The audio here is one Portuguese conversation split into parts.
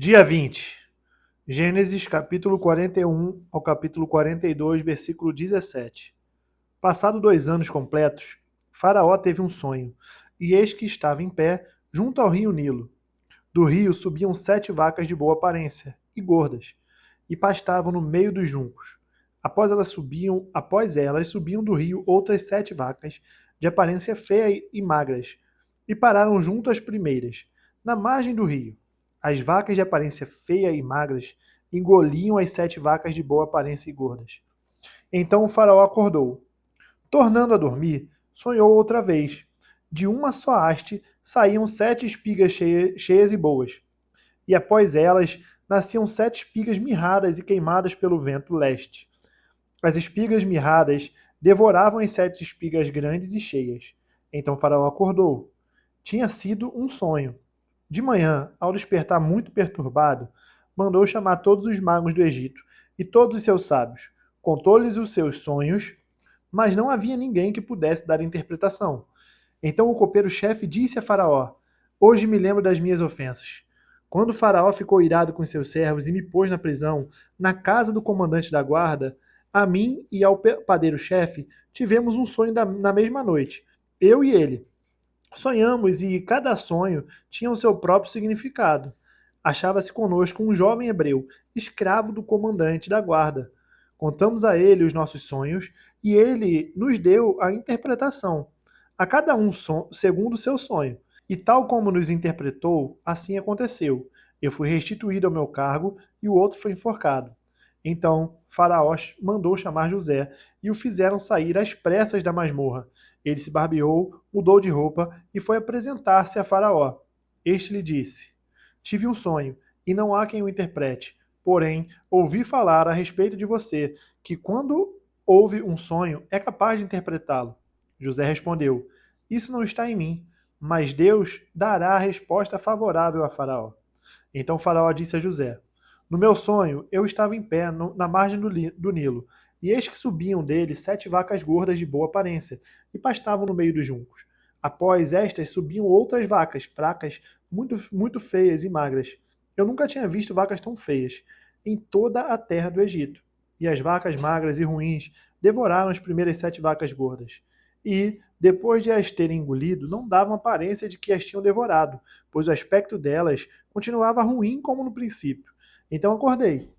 Dia 20. Gênesis capítulo 41 ao capítulo 42, versículo 17. Passado 2 anos completos, Faraó teve um sonho, e eis que estava em pé junto ao rio Nilo. Do rio subiam 7 vacas de boa aparência e gordas, e pastavam no meio dos juncos. Após elas subiam do rio outras 7 vacas, de aparência feia e magras, e pararam junto às primeiras, na margem do rio. As vacas de aparência feia e magras engoliam as 7 vacas de boa aparência e gordas. Então o faraó acordou. Tornando a dormir, sonhou outra vez. De uma só haste saíam 7 espigas cheias e boas, e após elas nasciam 7 espigas mirradas e queimadas pelo vento leste. As espigas mirradas devoravam as 7 espigas grandes e cheias. Então Faraó acordou. Tinha sido um sonho. De manhã, ao despertar muito perturbado, mandou chamar todos os magos do Egito e todos os seus sábios. Contou-lhes os seus sonhos, mas não havia ninguém que pudesse dar interpretação. Então o copeiro-chefe disse a Faraó: Hoje me lembro das minhas ofensas. Quando Faraó ficou irado com seus servos e me pôs na prisão, na casa do comandante da guarda, a mim e ao padeiro-chefe tivemos um sonho na mesma noite, eu e ele. Sonhamos e cada sonho tinha o seu próprio significado. Achava-se conosco um jovem hebreu, escravo do comandante da guarda. Contamos a ele os nossos sonhos e ele nos deu a interpretação, a cada um segundo o seu sonho. E tal como nos interpretou, assim aconteceu. Eu fui restituído ao meu cargo e o outro foi enforcado. Então Faraó mandou chamar José e o fizeram sair às pressas da masmorra. Ele se barbeou, mudou de roupa e foi apresentar-se a Faraó. Este lhe disse: Tive um sonho, e não há quem o interprete. Porém, ouvi falar a respeito de você, que quando ouve um sonho é capaz de interpretá-lo. José respondeu: Isso não está em mim, mas Deus dará a resposta favorável a Faraó. Então Faraó disse a José: No meu sonho, eu estava em pé na margem do Nilo, e eis que subiam dele 7 vacas gordas de boa aparência, e pastavam no meio dos juncos. Após estas subiam outras vacas, fracas, muito feias e magras. Eu nunca tinha visto vacas tão feias em toda a terra do Egito. E as vacas magras e ruins devoraram as primeiras 7 vacas gordas. E, depois de as terem engolido, não davam aparência de que as tinham devorado, pois o aspecto delas continuava ruim como no princípio. Então acordei.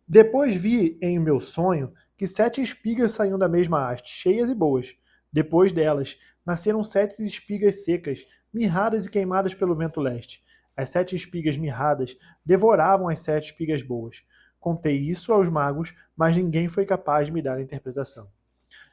Depois vi em meu sonho que 7 espigas saíam da mesma haste, cheias e boas. Depois delas, nasceram 7 espigas secas, mirradas e queimadas pelo vento leste. As 7 espigas mirradas devoravam as 7 espigas boas. Contei isso aos magos, mas ninguém foi capaz de me dar a interpretação.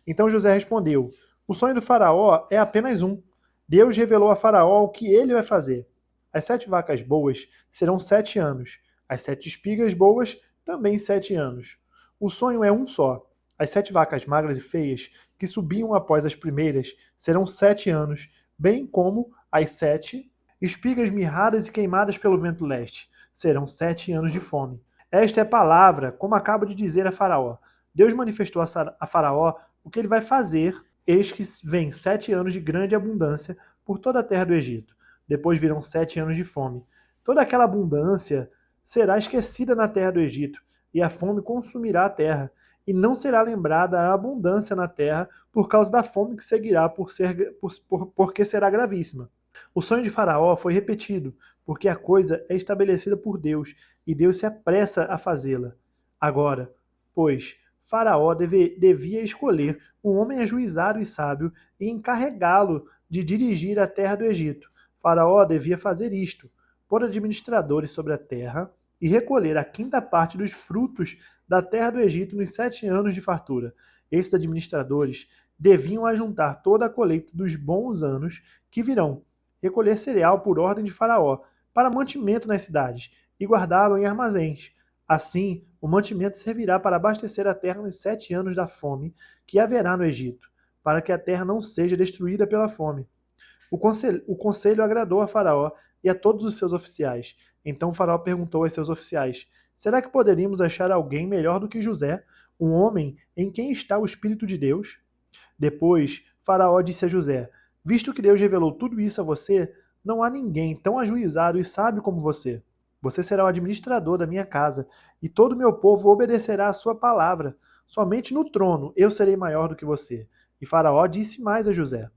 Então José respondeu: O sonho do faraó é apenas um. Deus revelou a Faraó o que ele vai fazer. As 7 vacas boas serão 7 anos. As 7 espigas boas também 7 anos. O sonho é um só. As 7 vacas magras e feias, que subiam após as primeiras, serão 7 anos, bem como as 7 espigas mirradas e queimadas pelo vento leste. Serão 7 anos de fome. Esta é a palavra, como acabo de dizer a Faraó. Deus manifestou a Faraó o que ele vai fazer. Eis que vem 7 anos de grande abundância por toda a terra do Egito. Depois virão 7 anos de fome. Toda aquela abundância será esquecida na terra do Egito, e a fome consumirá a terra, e não será lembrada a abundância na terra por causa da fome que seguirá porque será gravíssima. O sonho de Faraó foi repetido, porque a coisa é estabelecida por Deus, e Deus se apressa a fazê-la. Agora, pois, Faraó devia escolher um homem ajuizado e sábio e encarregá-lo de dirigir a terra do Egito. Faraó devia fazer isto: pôr administradores sobre a terra e recolher a quinta parte dos frutos da terra do Egito nos 7 anos de fartura. Esses administradores deviam ajuntar toda a colheita dos bons anos que virão, recolher cereal por ordem de Faraó, para mantimento nas cidades, e guardá-lo em armazéns. Assim, o mantimento servirá para abastecer a terra nos 7 anos da fome que haverá no Egito, para que a terra não seja destruída pela fome. O conselho agradou a Faraó e a todos os seus oficiais. Então Faraó perguntou aos seus oficiais: Será que poderíamos achar alguém melhor do que José, um homem em quem está o Espírito de Deus? Depois, Faraó disse a José: Visto que Deus revelou tudo isso a você, não há ninguém tão ajuizado e sábio como você. Você será o administrador da minha casa, e todo o meu povo obedecerá à sua palavra. Somente no trono eu serei maior do que você. E Faraó disse mais a José: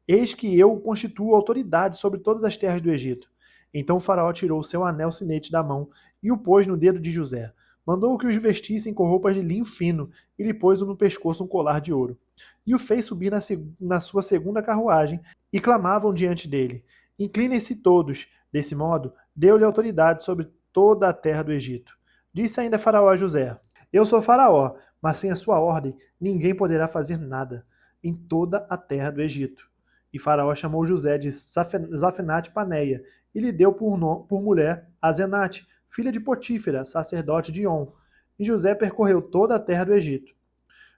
Eis que eu constituo autoridade sobre todas as terras do Egito. Então o Faraó tirou o seu anel sinete da mão e o pôs no dedo de José. Mandou que os vestissem com roupas de linho fino e lhe pôs no pescoço um colar de ouro. E o fez subir na sua segunda carruagem e clamavam diante dele: Inclinem-se todos. Desse modo, deu-lhe autoridade sobre toda a terra do Egito. Disse ainda Faraó a José: Eu sou Faraó, mas sem a sua ordem ninguém poderá fazer nada em toda a terra do Egito. E Faraó chamou José de Zafenate Paneia e lhe deu por mulher Azenate, filha de Potífera, sacerdote de On. E José percorreu toda a terra do Egito.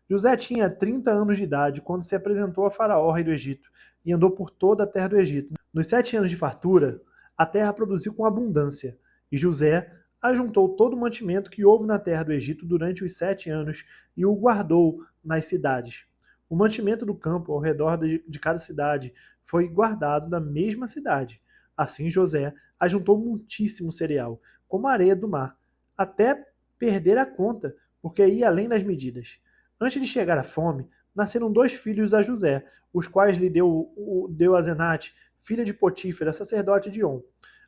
José tinha 30 anos de idade quando se apresentou a Faraó, rei do Egito, e andou por toda a terra do Egito. Nos 7 anos de fartura, a terra produziu com abundância, e José ajuntou todo o mantimento que houve na terra do Egito durante os 7 anos e o guardou nas cidades. O mantimento do campo ao redor de cada cidade foi guardado na mesma cidade. Assim José ajuntou muitíssimo cereal, como a areia do mar, até perder a conta, porque ia além das medidas. Antes de chegar à fome, nasceram 2 filhos a José, os quais lhe deu Azenate, filha de Potífera, sacerdote de On.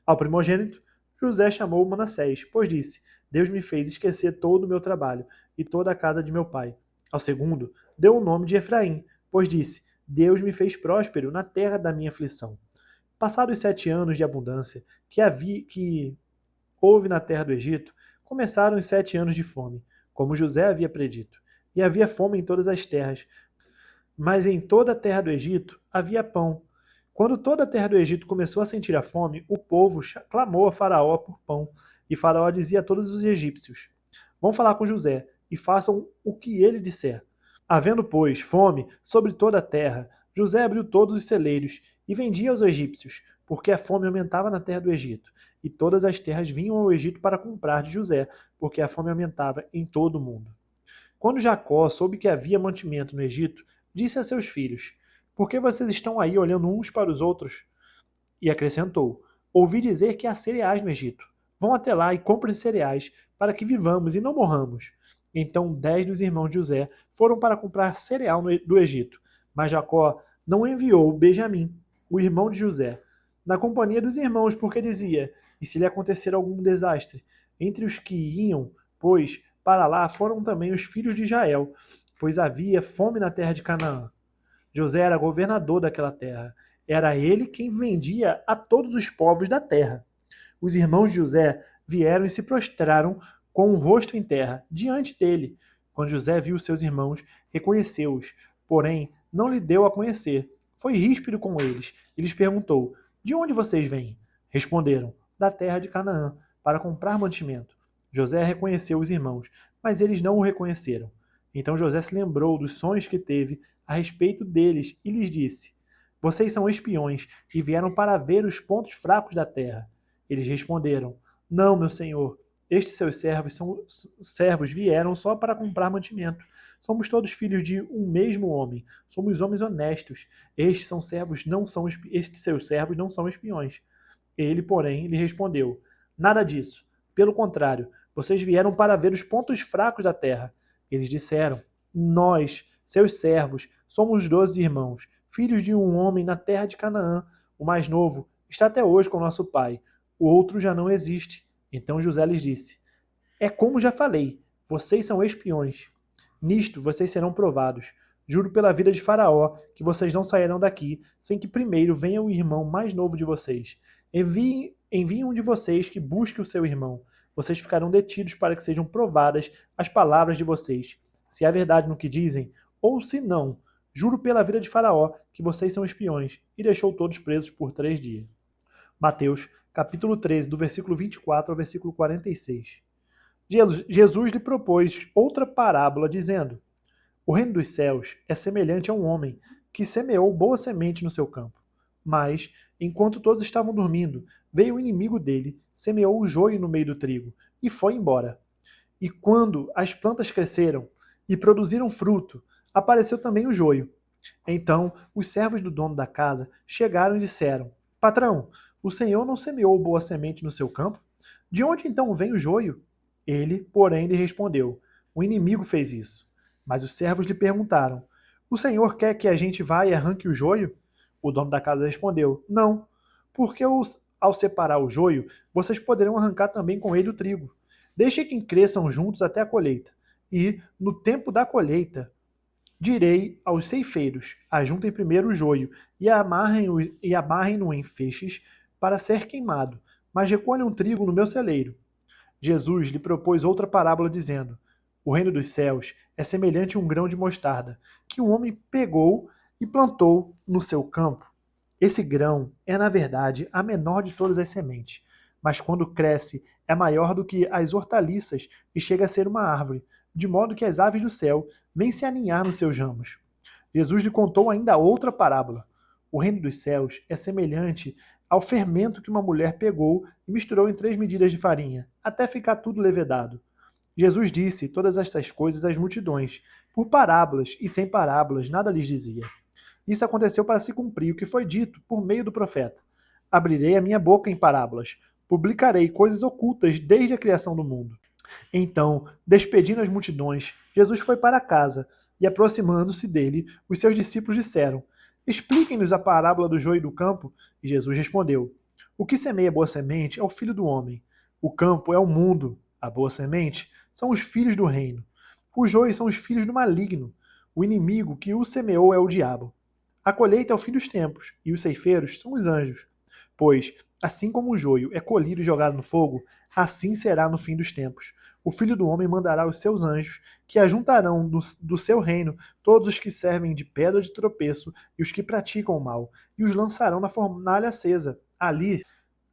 Ao primogênito, José chamou Manassés, pois disse: Deus me fez esquecer todo o meu trabalho e toda a casa de meu pai. Ao segundo, deu o nome de Efraim, pois disse: Deus me fez próspero na terra da minha aflição. Passados 7 anos de abundância que houve na terra do Egito, começaram os 7 anos de fome, como José havia predito. E havia fome em todas as terras, mas em toda a terra do Egito havia pão. Quando toda a terra do Egito começou a sentir a fome, o povo clamou a Faraó por pão. E Faraó dizia a todos os egípcios: Vão falar com José e façam o que ele disser. Havendo, pois, fome sobre toda a terra, José abriu todos os celeiros e vendia aos egípcios, porque a fome aumentava na terra do Egito. E todas as terras vinham ao Egito para comprar de José, porque a fome aumentava em todo o mundo. Quando Jacó soube que havia mantimento no Egito, disse a seus filhos: Por que vocês estão aí olhando uns para os outros? E acrescentou: Ouvi dizer que há cereais no Egito. Vão até lá e comprem cereais, para que vivamos e não morramos. Então 10 dos irmãos de José foram para comprar cereal do Egito. Mas Jacó não enviou Benjamim, o irmão de José, na companhia dos irmãos, porque dizia: E se lhe acontecer algum desastre? Entre os que iam, pois, para lá foram também os filhos de Israel, pois havia fome na terra de Canaã. José era governador daquela terra. Era ele quem vendia a todos os povos da terra. Os irmãos de José vieram e se prostraram com o rosto em terra, diante dele. Quando José viu seus irmãos, reconheceu-os, porém não lhe deu a conhecer. Foi ríspido com eles e lhes perguntou: De onde vocês vêm? Responderam: Da terra de Canaã, para comprar mantimento. José reconheceu os irmãos, mas eles não o reconheceram. Então José se lembrou dos sonhos que teve a respeito deles e lhes disse: Vocês são espiões e vieram para ver os pontos fracos da terra. Eles responderam: Não, meu senhor. Estes seus servos vieram só para comprar mantimento. Somos todos filhos de um mesmo homem. Somos homens honestos. Estes seus servos não são espiões. Ele, porém, lhe respondeu: Nada disso. Pelo contrário, vocês vieram para ver os pontos fracos da terra. Eles disseram: Nós, seus servos, somos 12 irmãos, filhos de um homem na terra de Canaã. O mais novo está até hoje com nosso pai. O outro já não existe. Então José lhes disse: É como já falei, vocês são espiões. Nisto vocês serão provados. Juro pela vida de Faraó que vocês não sairão daqui sem que primeiro venha o irmão mais novo de vocês. Enviem um de vocês que busque o seu irmão. Vocês ficarão detidos para que sejam provadas as palavras de vocês. Se há verdade no que dizem, ou se não, juro pela vida de Faraó que vocês são espiões. E deixou todos presos por 3 dias. Mateus, capítulo 13, do versículo 24 ao versículo 46. Jesus lhe propôs outra parábola, dizendo: O reino dos céus é semelhante a um homem que semeou boa semente no seu campo. Mas, enquanto todos estavam dormindo, veio o inimigo dele, semeou o joio no meio do trigo e foi embora. E quando as plantas cresceram e produziram fruto, apareceu também o joio. Então os servos do dono da casa chegaram e disseram: Patrão, o senhor não semeou boa semente no seu campo? De onde então vem o joio? Ele, porém, lhe respondeu: O inimigo fez isso. Mas os servos lhe perguntaram: O senhor quer que a gente vá e arranque o joio? O dono da casa respondeu: Não, porque ao separar o joio, vocês poderão arrancar também com ele o trigo. Deixe que cresçam juntos até a colheita. E, no tempo da colheita, direi aos ceifeiros: ajuntem primeiro o joio e amarrem-no em feixes para ser queimado, mas recolham o trigo no meu celeiro. Jesus lhe propôs outra parábola, dizendo: O reino dos céus é semelhante a um grão de mostarda, que um homem pegou e plantou no seu campo. Esse grão é, na verdade, a menor de todas as sementes, mas quando cresce é maior do que as hortaliças e chega a ser uma árvore, de modo que as aves do céu vêm se aninhar nos seus ramos. Jesus lhe contou ainda outra parábola. O reino dos céus é semelhante ao fermento que uma mulher pegou e misturou em 3 medidas de farinha, até ficar tudo levedado. Jesus disse todas estas coisas às multidões, por parábolas, e sem parábolas nada lhes dizia. Isso aconteceu para se cumprir o que foi dito por meio do profeta. Abrirei a minha boca em parábolas, publicarei coisas ocultas desde a criação do mundo. Então, despedindo as multidões, Jesus foi para casa, e aproximando-se dele, os seus discípulos disseram: Expliquem-nos a parábola do joio e do campo. E Jesus respondeu: O que semeia boa semente é o filho do homem. O campo é o mundo. A boa semente são os filhos do reino. Os joios são os filhos do maligno. O inimigo que o semeou é o diabo. A colheita é o fim dos tempos, e os ceifeiros são os anjos. Pois, assim como o joio é colhido e jogado no fogo, assim será no fim dos tempos. O Filho do Homem mandará os seus anjos, que ajuntarão do seu reino todos os que servem de pedra de tropeço e os que praticam o mal, e os lançarão na fornalha acesa. Ali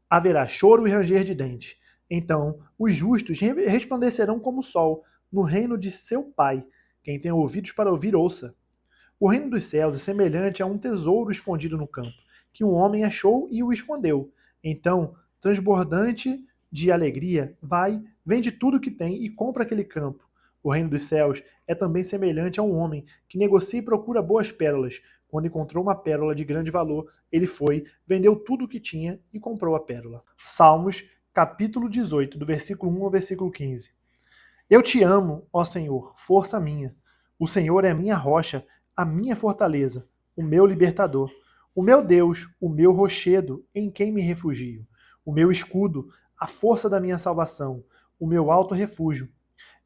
haverá choro e ranger de dentes. Então os justos resplandecerão como o sol, no reino de seu Pai. Quem tem ouvidos para ouvir, ouça. O reino dos céus é semelhante a um tesouro escondido no campo, que um homem achou e o escondeu. Então, transbordante de alegria, vai, vende tudo o que tem e compra aquele campo. O reino dos céus é também semelhante a um homem que negocia e procura boas pérolas. Quando encontrou uma pérola de grande valor, ele foi, vendeu tudo o que tinha e comprou a pérola. Salmos, capítulo 18, do versículo 1 ao versículo 15. Eu te amo, ó Senhor, força minha. O Senhor é a minha rocha, a minha fortaleza, o meu libertador, o meu Deus, o meu rochedo, em quem me refugio, o meu escudo, a força da minha salvação, o meu alto refúgio.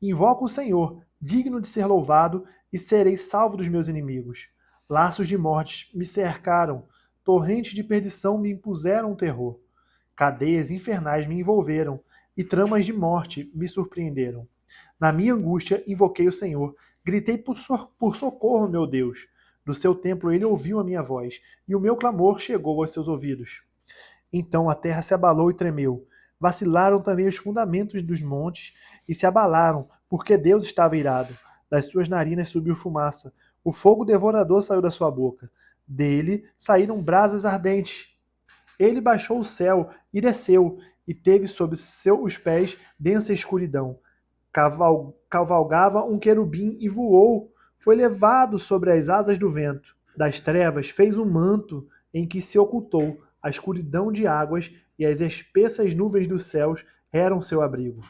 Invoco o Senhor, digno de ser louvado, e serei salvo dos meus inimigos. Laços de morte me cercaram, torrentes de perdição me impuseram terror. Cadeias infernais me envolveram, e tramas de morte me surpreenderam. Na minha angústia, invoquei o Senhor, gritei por socorro, meu Deus. Do seu templo ele ouviu a minha voz, e o meu clamor chegou aos seus ouvidos. Então a terra se abalou e tremeu. Vacilaram também os fundamentos dos montes e se abalaram, porque Deus estava irado. Das suas narinas subiu fumaça. O fogo devorador saiu da sua boca. Dele saíram brasas ardentes. Ele baixou o céu e desceu, e teve sob os pés densa escuridão. Cavalgava um querubim e voou. Foi levado sobre as asas do vento. Das trevas fez um manto em que se ocultou. A escuridão de águas e as espessas nuvens dos céus eram seu abrigo.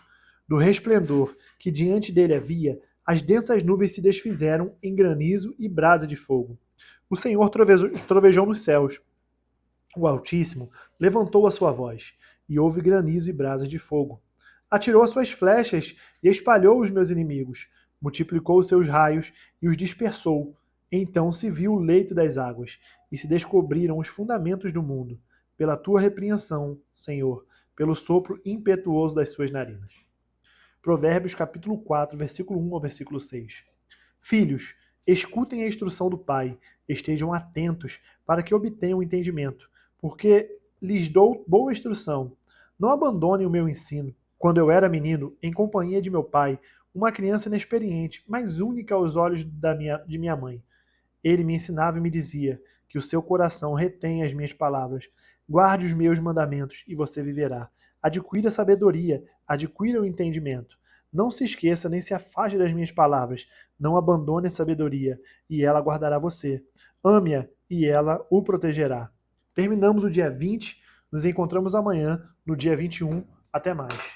Do resplendor que diante dele havia, as densas nuvens se desfizeram em granizo e brasa de fogo. O Senhor trovejou nos céus. O Altíssimo levantou a sua voz, e houve granizo e brasas de fogo. Atirou as suas flechas e espalhou os meus inimigos. Multiplicou os seus raios e os dispersou. Então se viu o leito das águas, e se descobriram os fundamentos do mundo, pela tua repreensão, Senhor, pelo sopro impetuoso das suas narinas. Provérbios capítulo 4, versículo 1 ao versículo 6. Filhos, escutem a instrução do Pai, estejam atentos para que obtenham entendimento, porque lhes dou boa instrução. Não abandonem o meu ensino. Quando eu era menino, em companhia de meu pai, uma criança inexperiente, mas única aos olhos de minha mãe, ele me ensinava e me dizia que o seu coração retém as minhas palavras. Guarde os meus mandamentos e você viverá. Adquira a sabedoria, adquira o entendimento. Não se esqueça nem se afaste das minhas palavras. Não abandone a sabedoria, e ela guardará você. Ame-a, e ela o protegerá. Terminamos o dia 20, nos encontramos amanhã, no dia 21, Até mais.